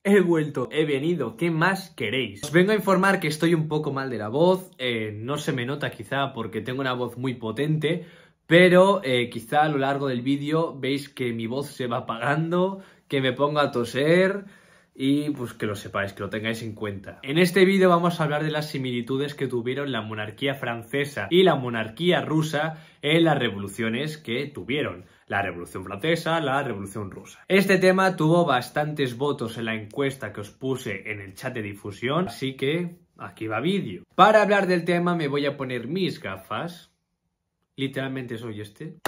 He vuelto, he venido, ¿qué más queréis? Os vengo a informar que estoy un poco mal de la voz, no se me nota quizá porque tengo una voz muy potente, pero quizá a lo largo del vídeo veis que mi voz se va apagando, que me pongo a toser y pues que lo sepáis, que lo tengáis en cuenta. En este vídeo vamos a hablar de las similitudes que tuvieron la monarquía francesa y la monarquía rusa en las revoluciones que tuvieron. La Revolución Francesa, la Revolución Rusa. Este tema tuvo bastantes votos en la encuesta que os puse en el chat de difusión, así que aquí va vídeo. Para hablar del tema me voy a poner mis gafas, literalmente soy este,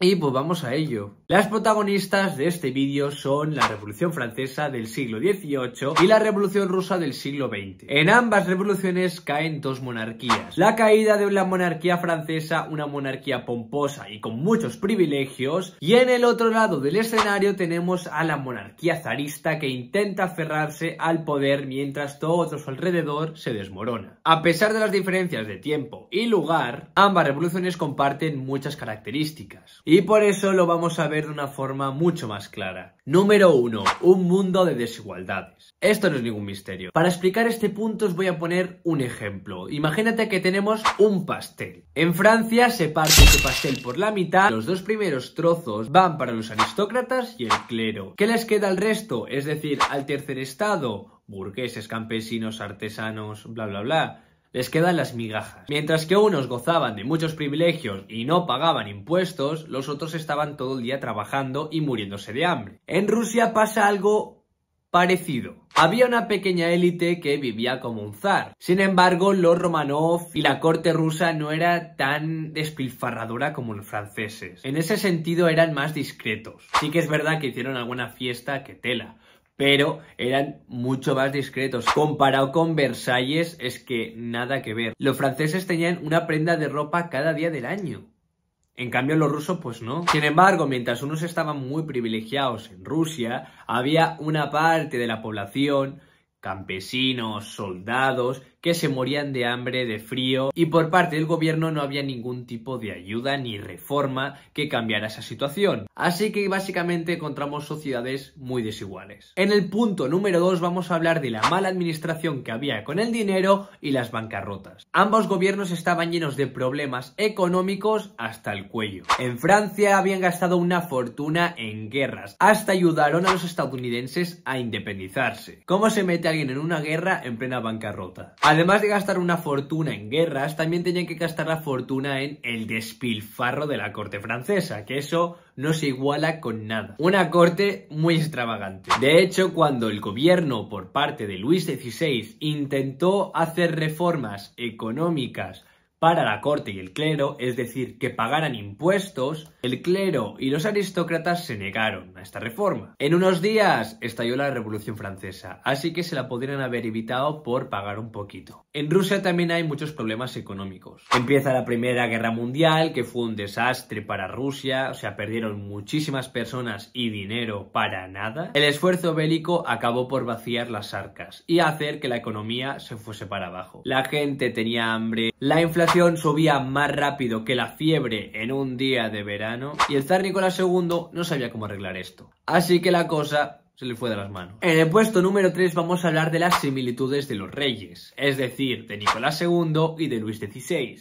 y pues vamos a ello. Las protagonistas de este vídeo son la Revolución Francesa del siglo XVIII y la Revolución Rusa del siglo XX. En ambas revoluciones caen dos monarquías. La caída de la monarquía francesa, una monarquía pomposa y con muchos privilegios, y en el otro lado del escenario tenemos a la monarquía zarista que intenta aferrarse al poder mientras todo a su alrededor se desmorona. A pesar de las diferencias de tiempo y lugar, ambas revoluciones comparten muchas características. Y por eso lo vamos a ver de una forma mucho más clara. Número 1. Un mundo de desigualdades. Esto no es ningún misterio. Para explicar este punto os voy a poner un ejemplo. Imagínate que tenemos un pastel. En Francia se parte este pastel por la mitad. Los dos primeros trozos van para los aristócratas y el clero. ¿Qué les queda al resto? Es decir, al tercer estado, burgueses, campesinos, artesanos, bla bla bla. Les quedan las migajas. Mientras que unos gozaban de muchos privilegios y no pagaban impuestos, los otros estaban todo el día trabajando y muriéndose de hambre. En Rusia pasa algo parecido. Había una pequeña élite que vivía como un zar. Sin embargo, los Romanov y la corte rusa no era tan despilfarradora como los franceses. En ese sentido eran más discretos. Sí que es verdad que hicieron alguna fiesta que tela, pero eran mucho más discretos. Comparado con Versalles, es que nada que ver. Los franceses tenían una prenda de ropa cada día del año. En cambio, los rusos, pues no. Sin embargo, mientras unos estaban muy privilegiados en Rusia, había una parte de la población, campesinos, soldados, que se morían de hambre, de frío, y por parte del gobierno no había ningún tipo de ayuda ni reforma que cambiara esa situación. Así que básicamente encontramos sociedades muy desiguales. En el punto número 2 vamos a hablar de la mala administración que había con el dinero y las bancarrotas. Ambos gobiernos estaban llenos de problemas económicos hasta el cuello. En Francia habían gastado una fortuna en guerras, hasta ayudaron a los estadounidenses a independizarse. ¿Cómo se mete alguien en una guerra en plena bancarrota? Además de gastar una fortuna en guerras, también tenían que gastar la fortuna en el despilfarro de la corte francesa, que eso no se iguala con nada. Una corte muy extravagante. De hecho, cuando el gobierno por parte de Luis XVI intentó hacer reformas económicas para la corte y el clero, es decir, que pagaran impuestos, el clero y los aristócratas se negaron a esta reforma. En unos días estalló la Revolución Francesa, así que se la podrían haber evitado por pagar un poquito. En Rusia también hay muchos problemas económicos. Empieza la Primera Guerra Mundial, que fue un desastre para Rusia, o sea, perdieron muchísimas personas y dinero para nada. El esfuerzo bélico acabó por vaciar las arcas y hacer que la economía se fuese para abajo. La gente tenía hambre, la inflación subía más rápido que la fiebre en un día de verano y el zar Nicolás II no sabía cómo arreglar esto. Así que la cosa se le fue de las manos. En el puesto número 3 vamos a hablar de las similitudes de los reyes, es decir, de Nicolás II y de Luis XVI.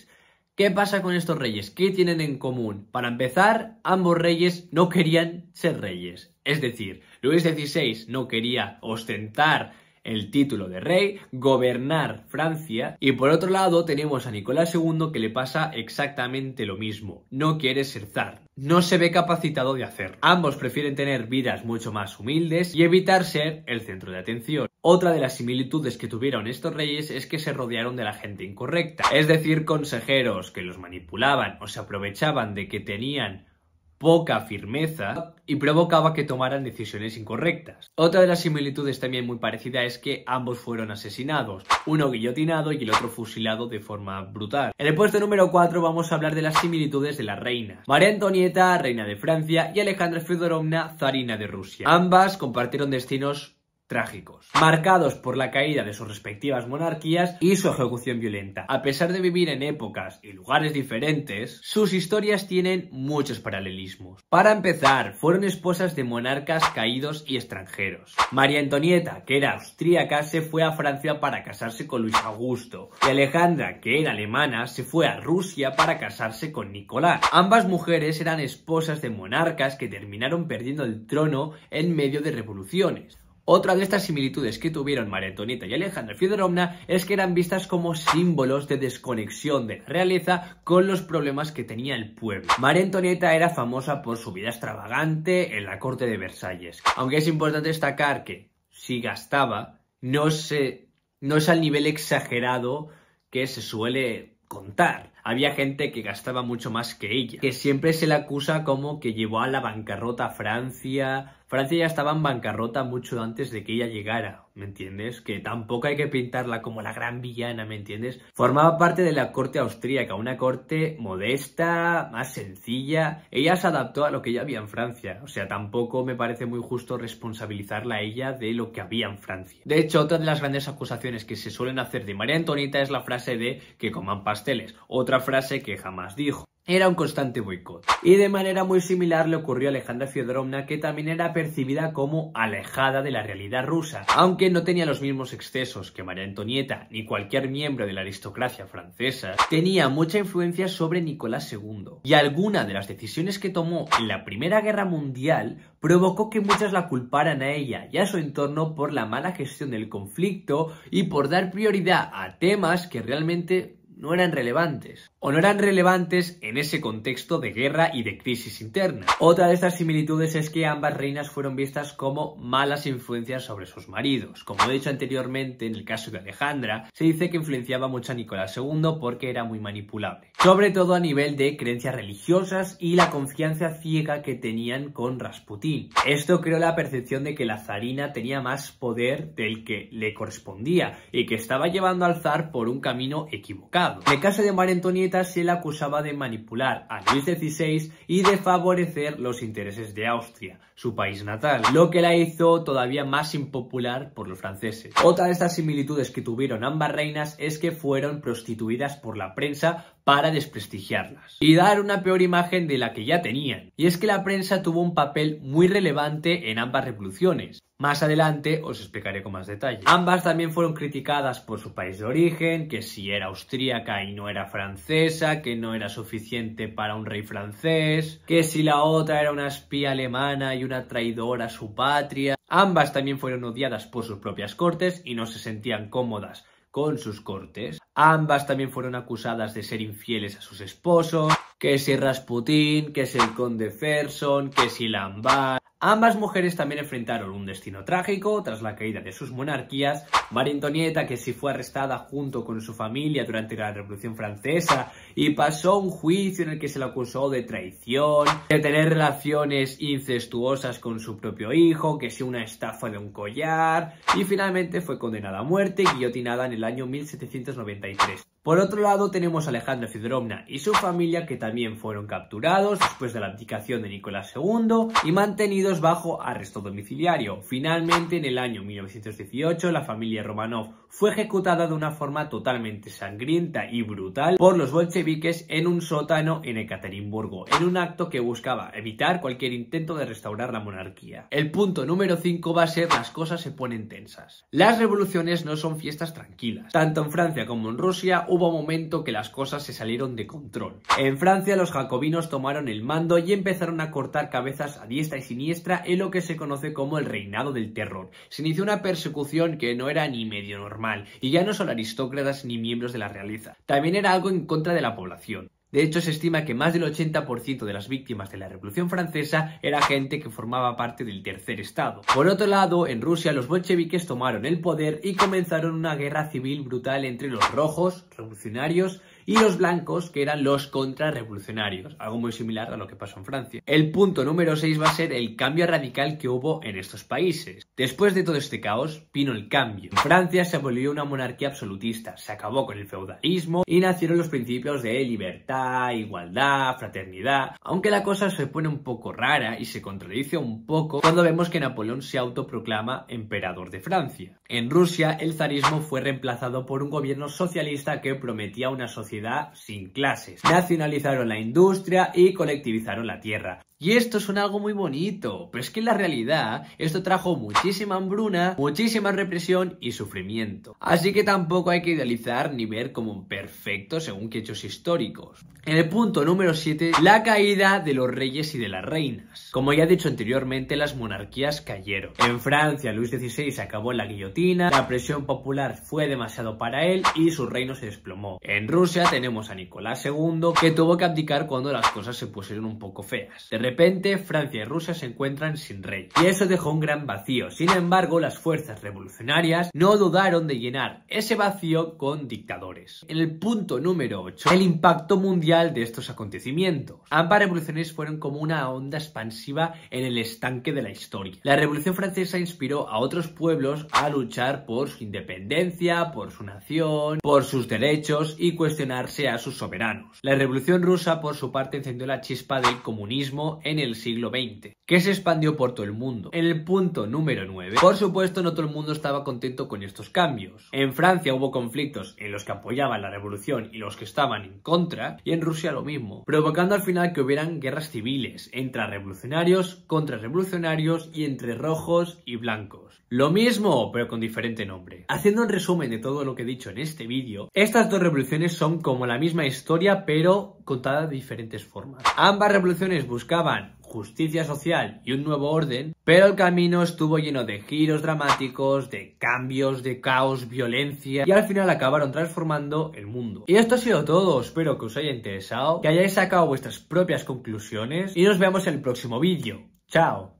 ¿Qué pasa con estos reyes? ¿Qué tienen en común? Para empezar, ambos reyes no querían ser reyes. Es decir, Luis XVI no quería ostentar el título de rey, gobernar Francia, y por otro lado tenemos a Nicolás II que le pasa exactamente lo mismo, no quiere ser zar, no se ve capacitado de hacerlo. Ambos prefieren tener vidas mucho más humildes y evitar ser el centro de atención. Otra de las similitudes que tuvieron estos reyes es que se rodearon de la gente incorrecta, es decir, consejeros que los manipulaban o se aprovechaban de que tenían poca firmeza y provocaba que tomaran decisiones incorrectas. Otra de las similitudes también muy parecida es que ambos fueron asesinados, uno guillotinado y el otro fusilado de forma brutal. En el puesto número 4 vamos a hablar de las similitudes de las reinas. María Antonieta, reina de Francia, y Alejandra Feodorovna, zarina de Rusia. Ambas compartieron destinos trágicos, marcados por la caída de sus respectivas monarquías y su ejecución violenta. A pesar de vivir en épocas y lugares diferentes, sus historias tienen muchos paralelismos. Para empezar, fueron esposas de monarcas caídos y extranjeros. María Antonieta, que era austríaca, se fue a Francia para casarse con Luis Augusto, y Alejandra, que era alemana, se fue a Rusia para casarse con Nicolás. Ambas mujeres eran esposas de monarcas que terminaron perdiendo el trono en medio de revoluciones. Otra de estas similitudes que tuvieron María Antonieta y Alejandra Fiódorovna es que eran vistas como símbolos de desconexión de la realeza con los problemas que tenía el pueblo. María Antonieta era famosa por su vida extravagante en la corte de Versalles, aunque es importante destacar que si gastaba no es al nivel exagerado que se suele contar. Había gente que gastaba mucho más que ella, que siempre se le acusa como que llevó a la bancarrota a Francia. Francia ya estaba en bancarrota mucho antes de que ella llegara, ¿me entiendes? Que tampoco hay que pintarla como la gran villana, ¿me entiendes? Formaba parte de la corte austríaca, una corte modesta, más sencilla. Ella se adaptó a lo que ya había en Francia, o sea, tampoco me parece muy justo responsabilizarla a ella de lo que había en Francia. De hecho, otra de las grandes acusaciones que se suelen hacer de María Antonieta es la frase de que coman pasteles, otra frase que jamás dijo. Era un constante boicot. Y de manera muy similar le ocurrió a Alejandra Fiódorovna, que también era percibida como alejada de la realidad rusa, aunque no tenía los mismos excesos que María Antonieta ni cualquier miembro de la aristocracia francesa. Tenía mucha influencia sobre Nicolás II, y alguna de las decisiones que tomó en la Primera Guerra Mundial provocó que muchos la culparan a ella y a su entorno por la mala gestión del conflicto y por dar prioridad a temas que realmente no eran relevantes, o no eran relevantes en ese contexto de guerra y de crisis interna. Otra de estas similitudes es que ambas reinas fueron vistas como malas influencias sobre sus maridos. Como he dicho anteriormente, en el caso de Alejandra, se dice que influenciaba mucho a Nicolás II porque era muy manipulable, sobre todo a nivel de creencias religiosas y la confianza ciega que tenían con Rasputín. Esto creó la percepción de que la zarina tenía más poder del que le correspondía y que estaba llevando al zar por un camino equivocado. En el caso de María Antonieta se le acusaba de manipular a Luis XVI y de favorecer los intereses de Austria, su país natal, lo que la hizo todavía más impopular por los franceses. Otra de estas similitudes que tuvieron ambas reinas es que fueron prostituidas por la prensa para desprestigiarlas y dar una peor imagen de la que ya tenían. Y es que la prensa tuvo un papel muy relevante en ambas revoluciones. Más adelante os explicaré con más detalle. Ambas también fueron criticadas por su país de origen, que si era austríaca y no era francesa, que no era suficiente para un rey francés, que si la otra era una espía alemana y una traidora a su patria. Ambas también fueron odiadas por sus propias cortes y no se sentían cómodas con sus cortes. Ambas también fueron acusadas de ser infieles a sus esposos, que si Rasputín, que si el conde Ferson, que si Lamballe. Ambas mujeres también enfrentaron un destino trágico tras la caída de sus monarquías. María Antonieta, que sí fue arrestada junto con su familia durante la Revolución Francesa y pasó un juicio en el que se la acusó de traición, de tener relaciones incestuosas con su propio hijo, que sí una estafa de un collar, y finalmente fue condenada a muerte y guillotinada en el año 1793. Por otro lado tenemos a Alejandra Fiódorovna y su familia, que también fueron capturados después de la abdicación de Nicolás II y mantenidos bajo arresto domiciliario. Finalmente, en el año 1918, la familia Romanov fue ejecutada de una forma totalmente sangrienta y brutal por los bolcheviques en un sótano en Ekaterimburgo, en un acto que buscaba evitar cualquier intento de restaurar la monarquía. El punto número 5 va a ser: las cosas se ponen tensas. Las revoluciones no son fiestas tranquilas. Tanto en Francia como en Rusia hubo un momento que las cosas se salieron de control. En Francia los jacobinos tomaron el mando y empezaron a cortar cabezas a diestra y siniestra en lo que se conoce como el reinado del terror. Se inició una persecución que no era ni medio normal, y ya no solo aristócratas ni miembros de la realeza, también era algo en contra de la población. De hecho, se estima que más del 80% de las víctimas de la Revolución Francesa era gente que formaba parte del Tercer Estado. Por otro lado, en Rusia los bolcheviques tomaron el poder y comenzaron una guerra civil brutal entre los rojos, revolucionarios, y los blancos, que eran los contrarrevolucionarios, algo muy similar a lo que pasó en Francia. El punto número 6 va a ser el cambio radical que hubo en estos países. Después de todo este caos, vino el cambio. En Francia se abolió una monarquía absolutista, se acabó con el feudalismo y nacieron los principios de libertad, igualdad, fraternidad, aunque la cosa se pone un poco rara y se contradice un poco cuando vemos que Napoleón se autoproclama emperador de Francia. En Rusia, el zarismo fue reemplazado por un gobierno socialista que prometía una sociedad sin clases. Nacionalizaron la industria y colectivizaron la tierra. Y esto suena algo muy bonito, pero es que en la realidad esto trajo muchísima hambruna, muchísima represión y sufrimiento. Así que tampoco hay que idealizar ni ver como perfecto según qué hechos históricos. En el punto número 7, la caída de los reyes y de las reinas. Como ya he dicho anteriormente, las monarquías cayeron. En Francia, Luis XVI se acabó en la guillotina, la presión popular fue demasiado para él y su reino se desplomó. En Rusia tenemos a Nicolás II, que tuvo que abdicar cuando las cosas se pusieron un poco feas. De repente, Francia y Rusia se encuentran sin rey, y eso dejó un gran vacío. Sin embargo, las fuerzas revolucionarias no dudaron de llenar ese vacío con dictadores. En el punto número 8, el impacto mundial de estos acontecimientos. Ambas revoluciones fueron como una onda expansiva en el estanque de la historia. La Revolución Francesa inspiró a otros pueblos a luchar por su independencia, por su nación, por sus derechos y cuestionarse a sus soberanos. La Revolución Rusa, por su parte, encendió la chispa del comunismo en el siglo XX, que se expandió por todo el mundo. En el punto número 9, por supuesto, no todo el mundo estaba contento con estos cambios. En Francia hubo conflictos en los que apoyaban la revolución y los que estaban en contra, y en Rusia lo mismo, provocando al final que hubieran guerras civiles entre revolucionarios, contrarrevolucionarios y entre rojos y blancos. Lo mismo, pero con diferente nombre. Haciendo un resumen de todo lo que he dicho en este vídeo, estas dos revoluciones son como la misma historia, pero contada de diferentes formas. Ambas revoluciones buscaban justicia social y un nuevo orden, pero el camino estuvo lleno de giros dramáticos, de cambios, de caos, violencia, y al final acabaron transformando el mundo. Y esto ha sido todo, espero que os haya interesado, que hayáis sacado vuestras propias conclusiones y nos vemos en el próximo vídeo. ¡Chao!